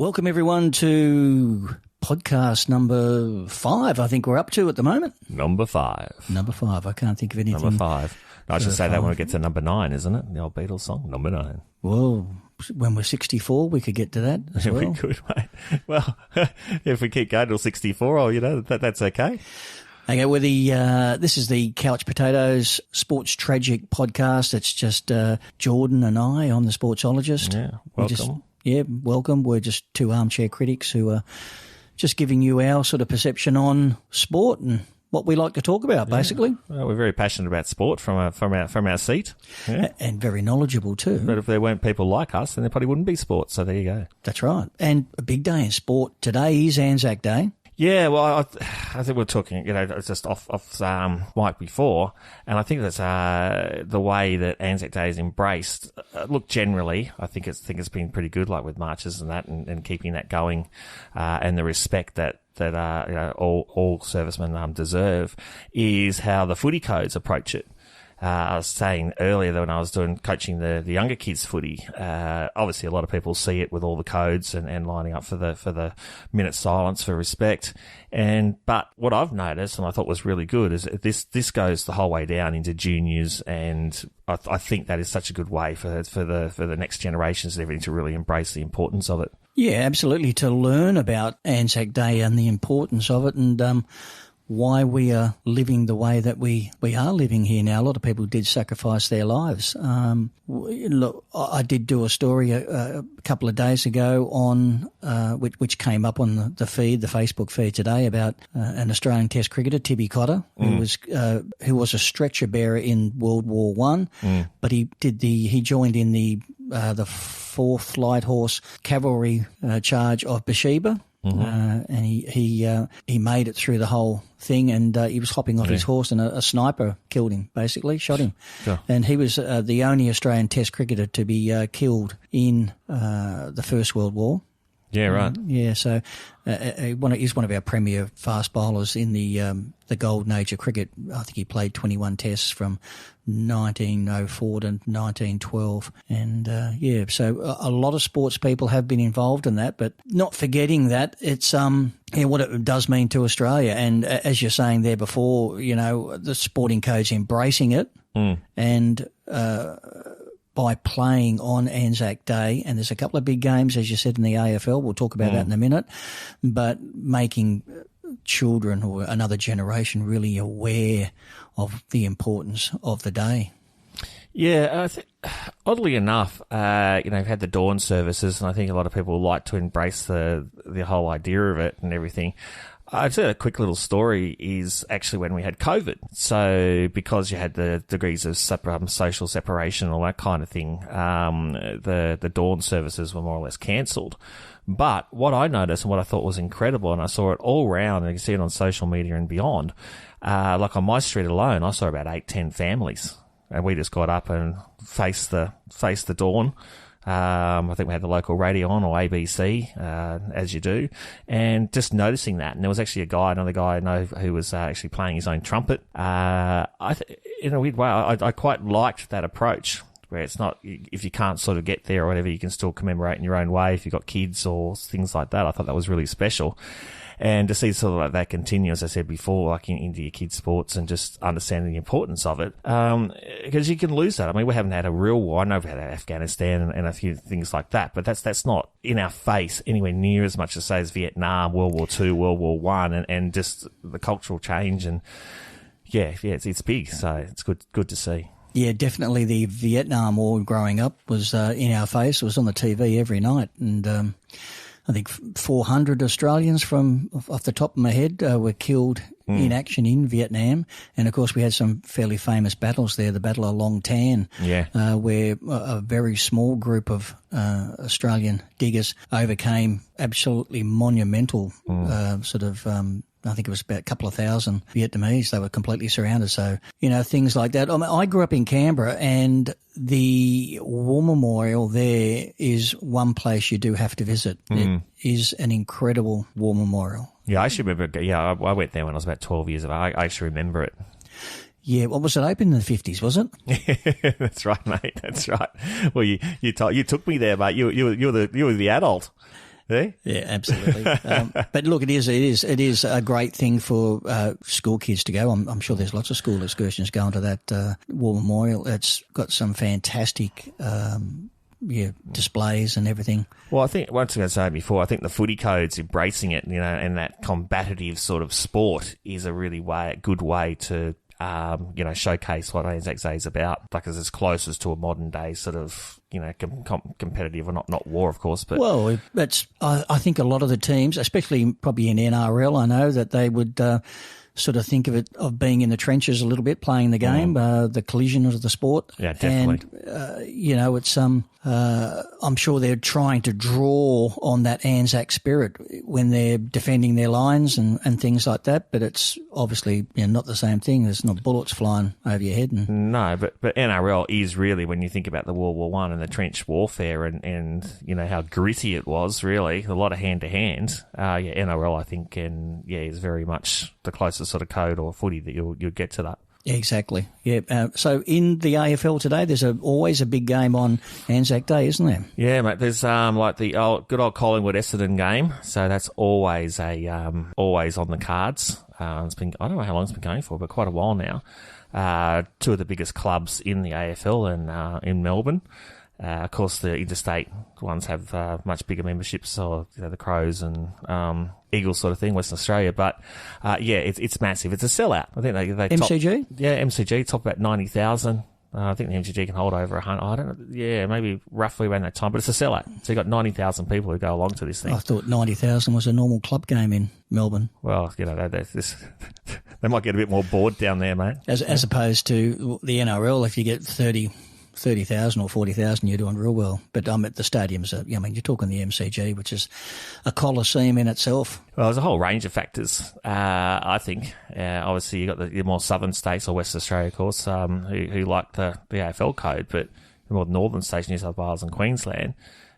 Welcome, everyone, to podcast number 5, I think we're up to at the moment. Number 5. Number 5. I can't think of anything. Number 5. No, I should say that when we get to number 9, isn't it? The old Beatles song, number 9. Well, when we're 64, we could get to that as well. We could, mate. Well, if we keep going till 64, that's okay. Okay, well, this is the Couch Potatoes Sports Tragic podcast. It's just Jordan and I. I'm the Sportzologist. Yeah, welcome. Welcome. We're just two armchair critics who are just giving you our sort of perception on sport and what we like to talk about, basically. Well, we're very passionate about sport from our seat. Yeah. And very knowledgeable too. But if there weren't people like us, then there probably wouldn't be sport. So there you go. That's right. And a big day in sport. Today is Anzac Day. Yeah, well, I think we're talking, just off mic before, and I think that's the way that Anzac Day is embraced. Look, generally, I think it's been pretty good, like with marches and that, and keeping that going, and the respect that all servicemen deserve, is how the footy codes approach it. I was saying earlier that when I was coaching the younger kids footy, obviously a lot of people see it with all the codes and lining up for the minute silence for respect. But what I've noticed, and I thought was really good, is this goes the whole way down into juniors, and I think that is such a good way for the next generations and everything to really embrace the importance of it. Yeah, absolutely. To learn about Anzac Day and the importance of it, and why we are living the way that we are living here now. A lot of people did sacrifice their lives. Look, I did do a story a couple of days ago on which came up on the feed, the Facebook feed today, about an Australian Test cricketer, Tibby Cotter, who was a stretcher bearer in World War One, but he joined in the 4th Light Horse Cavalry charge of Beersheba. And he made it through the whole thing, and he was hopping off his horse, and a sniper killed him, basically shot him. Sure. And he was the only Australian Test cricketer to be killed in the First World War. Yeah, right. So he's one of our premier fast bowlers in the golden age of cricket. I think he played 21 tests from 1904 to 1912. And, so a lot of sports people have been involved in that, but not forgetting that it's what it does mean to Australia. And as you're saying there before, the sporting code's embracing it and by playing on Anzac Day, and there's a couple of big games, as you said, in the AFL. We'll talk about that in a minute, but making children or another generation really aware of the importance of the day. Yeah, oddly enough, we've had the dawn services, and I think a lot of people like to embrace the whole idea of it and everything. I'd say a quick little story is actually when we had COVID. So because you had the degrees of social separation and all that kind of thing, the dawn services were more or less cancelled. But what I noticed and what I thought was incredible, and I saw it all around, and you can see it on social media and beyond, like on my street alone, I saw about 8-10 families, and we just got up and faced the dawn. I think we had the local radio on, or ABC, as you do, and just noticing that. And there was actually another guy I know who was actually playing his own trumpet. In a weird way, I quite liked that approach, where it's not, if you can't sort of get there or whatever, you can still commemorate in your own way if you've got kids or things like that. I thought that was really special. And to see sort of like that continue, as I said before, like into your kids' sports and just understanding the importance of it, because you can lose that. I mean, we haven't had a real war. I know we've had Afghanistan and a few things like that, but that's not in our face anywhere near as much as, say, as Vietnam, World War II, World War One, and just the cultural change. And it's big, so it's good to see. Yeah, definitely. The Vietnam War growing up was in our face. It was on the TV every night, and I think 400 Australians off the top of my head were killed in action in Vietnam. And, of course, we had some fairly famous battles there, the Battle of Long Tan, where a very small group of Australian diggers overcame absolutely monumental I think it was about a couple of thousand Vietnamese. They were completely surrounded. So, things like that. I mean, I grew up in Canberra, and the War Memorial there is one place you do have to visit. It is an incredible War Memorial. Yeah, I should remember. Yeah, I went there when I was about 12 years old. I actually remember it. Yeah, what was it, open in the 50s, was it? That's right, mate. That's right. Well, you took me there, mate. You were the adult. Eh? Yeah, absolutely. But look, it is a great thing for school kids to go. I'm sure there's lots of school excursions going to that War Memorial. It's got some fantastic displays and everything. Well, I think, once again, I said before, I think the footy code's embracing it, and that combative sort of sport is a really good way to, showcase what Anzac Day is about. Like, it's as close as to a modern day sort of, competitive, or not war, of course. But well, I think a lot of the teams, especially probably in NRL, I know that they would sort of think of being in the trenches a little bit, playing the game, the collision of the sport. Yeah, definitely. And, it's I'm sure they're trying to draw on that Anzac spirit when they're defending their lines and things like that. But it's obviously not the same thing. There's not bullets flying over your head. No, but NRL is really, when you think about the World War One and the trench warfare and how gritty it was, really a lot of hand to hand. NRL, I think, is very much the closest sort of code or footy that you'll get to that. Yeah, exactly. Yeah. So in the AFL today, there's always a big game on Anzac Day, isn't there? Yeah, mate. There's like the good old Collingwood Essendon game. So that's always always on the cards. It's been, I don't know how long it's been going for, but quite a while now. Two of the biggest clubs in the AFL and in Melbourne. Of course, the interstate ones have much bigger memberships, so the Crows and Eagles sort of thing, Western Australia. But it's massive. It's a sellout. I think they MCG. MCG top about 90,000. I think the MCG can hold over 100. I don't know. Yeah, maybe roughly around that time. But it's a sellout. So you got 90,000 people who go along to this thing. I thought 90,000 was a normal club game in Melbourne. Well, they might get a bit more bored down there, mate. As opposed to the NRL, if you get 30,000 or 40,000, you're doing real well. But the stadiums, you're talking the MCG, which is a coliseum in itself. Well, there's a whole range of factors, I think. Obviously, you've got the more southern states, or West Australia, of course, who like the AFL code, but the more northern states, New South Wales and Queensland.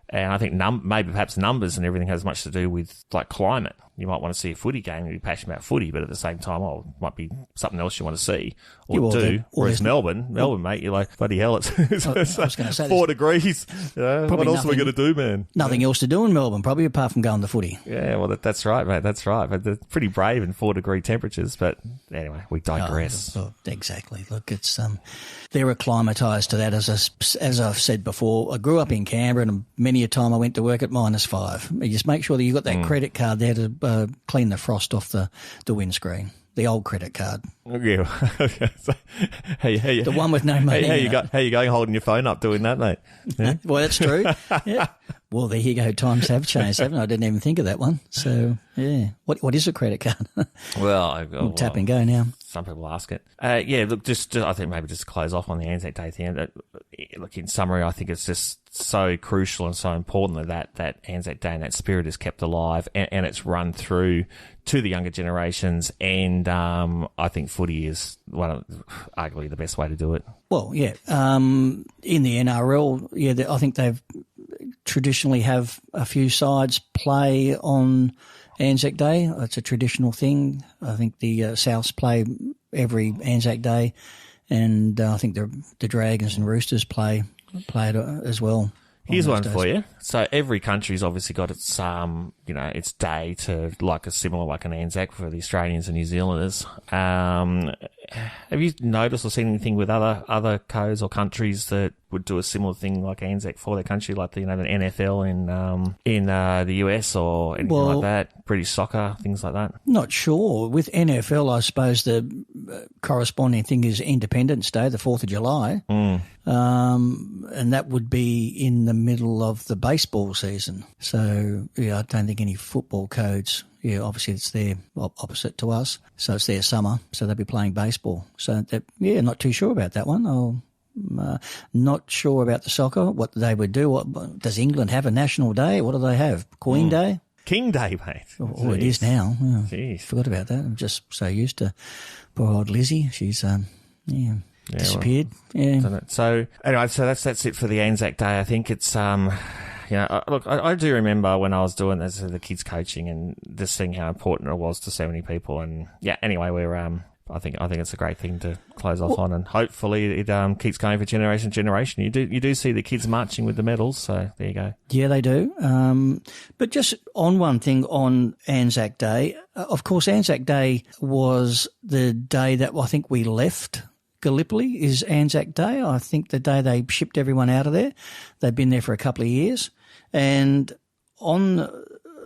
And I think maybe perhaps numbers and everything has much to do with, like, climate. You might want to see a footy game and be passionate about footy, but at the same time, it might be something else you want to see or do. Whereas Melbourne, mate, you're like, bloody hell, it's I was going to say 4 degrees. What else are we going to do, man? Nothing else to do in Melbourne, probably, apart from going to footy. Yeah, well, that's right, mate. That's right. But they're pretty brave in 4-degree temperatures. But anyway, we digress. Exactly. Look, it's they're acclimatised to that. As I've said before, I grew up in Canberra, and many a time I went to work at -5. You just make sure that you've got that credit card there to clean the frost off the windscreen. The old credit card. Yeah. Hey, the one with no money. How you going holding your phone up doing that, mate? Yeah? Well, that's true. Yeah. Well, there you go. Times have changed, haven't I? didn't even think of that one. So, yeah. What is a credit card? Well, tap and go now. Some people ask it. Look, just I think maybe just to close off on the Anzac Day thing. Look, in summary, I think it's just so crucial and so important that Anzac Day and that spirit is kept alive and it's run through to the younger generations. And I think footy is arguably the best way to do it. Well, yeah. In the NRL, I think they've traditionally have a few sides play on Anzac Day. It's a traditional thing. I think the Souths play every Anzac Day, and I think the Dragons and Roosters play it as well. Here's one for you. So every country's obviously got its its day to like an Anzac for the Australians and New Zealanders. Have you noticed or seen anything with other codes or countries that would do a similar thing like Anzac for their country, like the NFL in the US or anything like that? British soccer, things like that. Not sure. With NFL, I suppose the corresponding thing is Independence Day, the 4th of July, and that would be in the middle of the baseball season. So yeah, I don't think any football codes. Yeah, obviously it's their opposite to us. So it's their summer, so they'll be playing baseball. So, not too sure about that one. Not sure about the soccer, what they would do. Does England have a national day? What do they have? Queen Day? King Day, mate. Oh, it is now. Oh, Jeez. Forgot about that. I'm just so used to poor old Lizzie. She's, disappeared. Well, yeah. So, anyway, that's it for the Anzac Day. I think it's... look, I do remember when I was doing this, the kids coaching and just seeing how important it was to so many people. And yeah, anyway, I think it's a great thing to close off on, and hopefully it keeps going for generation to generation. You do see the kids marching with the medals, so there you go. Yeah, they do. But just on one thing on Anzac Day, of course, Anzac Day was the day that I think we left Gallipoli is Anzac Day. I think the day they shipped everyone out of there. They've been there for a couple of years. And on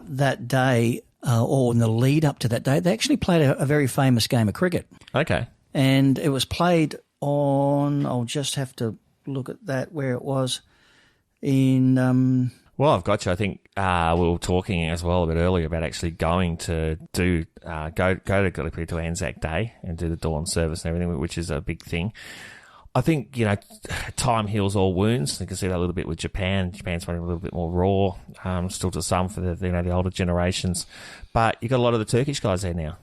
that day, or in the lead up to that day, they actually played a very famous game of cricket. Okay. And it was played on, I'll just have to look at that, where it was in... Well, I've got you. I think we were talking as well a bit earlier about actually going to go to Gallipoli to Anzac Day and do the dawn service and everything, which is a big thing. I think, time heals all wounds. You can see that a little bit with Japan. Japan's running a little bit more raw, still to some for the older generations. But you've got a lot of the Turkish guys there now.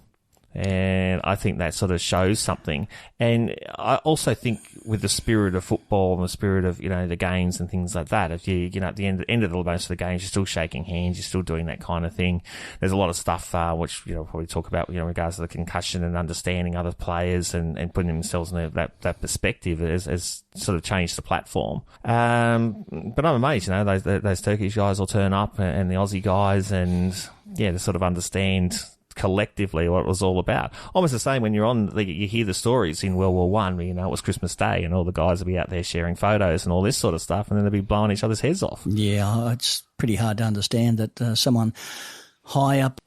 And I think that sort of shows something. And I also think with the spirit of football and the spirit of, the games and things like that, if you at the end of most of the games, you're still shaking hands, you're still doing that kind of thing. There's a lot of stuff, which, we'll probably talk about, in regards to the concussion and understanding other players and putting themselves in that perspective has sort of changed the platform. But I'm amazed, those Turkish guys will turn up and the Aussie guys and, to sort of understand collectively what it was all about. Almost the same when you hear the stories in World War One, where, it was Christmas Day and all the guys would be out there sharing photos and all this sort of stuff, and then they'd be blowing each other's heads off. Yeah, it's pretty hard to understand that someone high up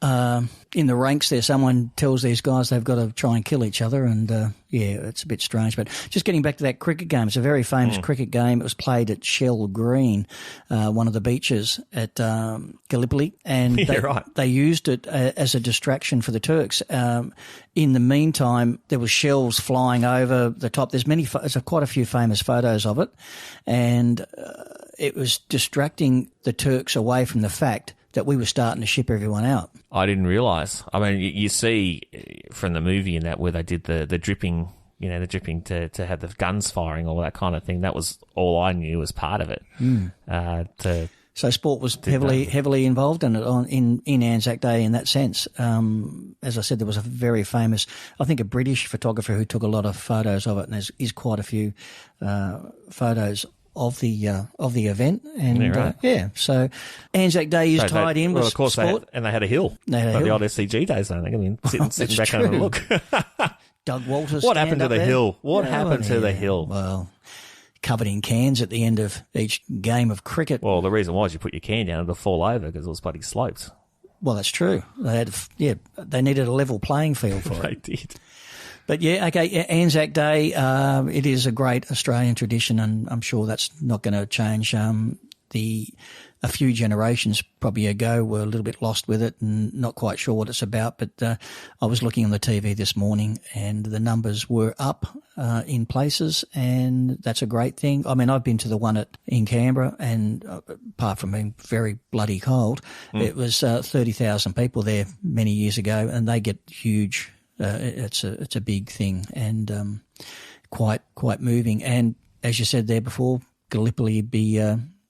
in the ranks there, someone tells these guys they've got to try and kill each other, and it's a bit strange. But just getting back to that cricket game, it's a very famous cricket game. It was played at Shell Green, one of the beaches at Gallipoli, and they used it as a distraction for the Turks. In the meantime, there were shells flying over the top. There's quite a few famous photos of it, and it was distracting the Turks away from the fact that we were starting to ship everyone out. I didn't realise. I mean, you see from the movie and that where they did the dripping, the dripping to have the guns firing, all that kind of thing. That was all I knew was part of it. So sport was heavily involved in it in Anzac Day in that sense. As I said, there was a very famous, I think, a British photographer who took a lot of photos of it, and there's quite a few photos of the event, and so Anzac Day is tied in with sport. They had a hill. The old SCG days, I think. I mean, sitting back and look. Doug Walters. What happened to the hill? What happened to the hill? Well, covered in cans at the end of each game of cricket. Well, the reason was you put your can down and it'll fall over because it was bloody sloped. Well, that's true. They needed a level playing field for it. They did. But Anzac Day, it is a great Australian tradition, and I'm sure that's not going to change. A few generations probably ago were a little bit lost with it and not quite sure what it's about. But I was looking on the TV this morning, and the numbers were up in places, and that's a great thing. I mean, I've been to the one in Canberra, and apart from being very bloody cold, it was 30,000 people there many years ago, and they get huge. It's a big thing, and quite moving. And as you said there before, Gallipoli be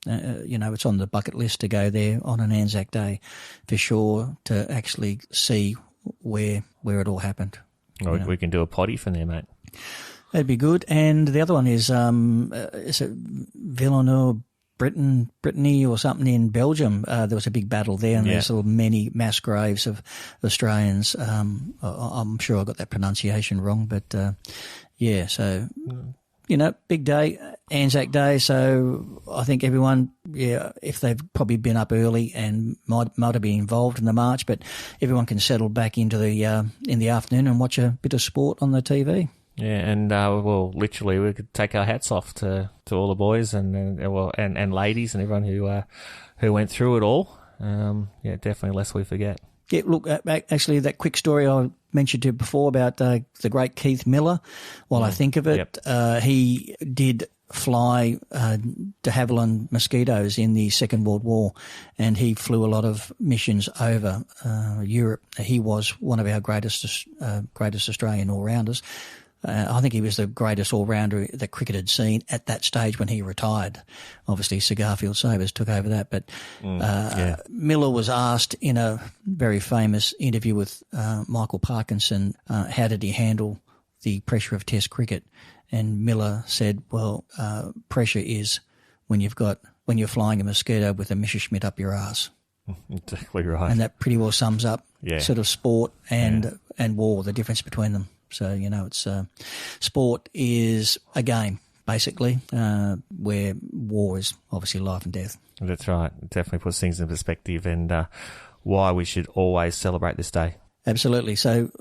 it's on the bucket list to go there on an Anzac Day for sure, to actually see where it all happened. We can do a potty from there, mate. That'd be good. And the other one is it Villeneuve, Brittany or something in Belgium. There was a big battle there, and there's many mass graves of Australians. I'm sure I got that pronunciation wrong, but so big day, Anzac Day. So I think everyone, if they've probably been up early and might have been involved in the march, but everyone can settle back into the in the afternoon and watch a bit of sport on the TV. Yeah, and literally, we could take our hats off to all the boys and ladies and everyone who went through it all. Definitely, lest we forget. Yeah, look, actually, that quick story I mentioned to you before about the great Keith Miller. While I think of it, he did fly de Havilland Mosquitos in the Second World War, and he flew a lot of missions over Europe. He was one of our greatest Australian all-rounders. I think he was the greatest all-rounder that cricket had seen at that stage when he retired. Obviously, Sir Garfield Sobers took over that. But Miller was asked in a very famous interview with Michael Parkinson, how did he handle the pressure of Test cricket. And Miller said, well, pressure is when you're flying a mosquito with a Messerschmitt up your ass. Exactly right. And that pretty well sums up sort of sport and war, the difference between them. So, it's sport is a game, basically, where war is obviously life and death. That's right. It definitely puts things in perspective and why we should always celebrate this day. Absolutely. So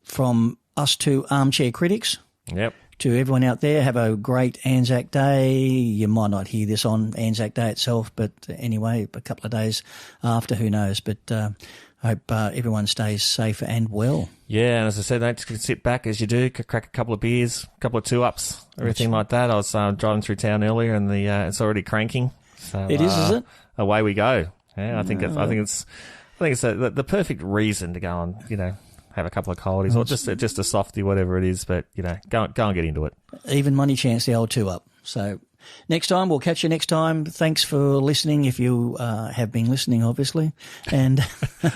from us to armchair critics, to everyone out there, have a great Anzac Day. You might not hear this on Anzac Day itself, but anyway, a couple of days after, who knows. But I hope everyone stays safe and well. Yeah, and as I said, don't just sit back as you do, crack a couple of beers, a couple of 2-ups, everything like that. I was driving through town earlier and it's already cranking. So, it is it? Away we go. Yeah, I think it's the perfect reason to go and, have a couple of coldies or just a softie, whatever it is, but, go and get into it. Even money chance, the old 2-up. So next time, we'll catch you next time. Thanks for listening, if you have been listening, obviously. And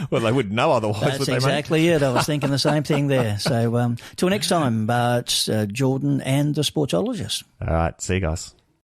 well, they wouldn't know otherwise, that's would they, exactly mate? it. I was thinking the same thing there. So till next time, it's Jordan and the Sportsologist. All right, see you guys.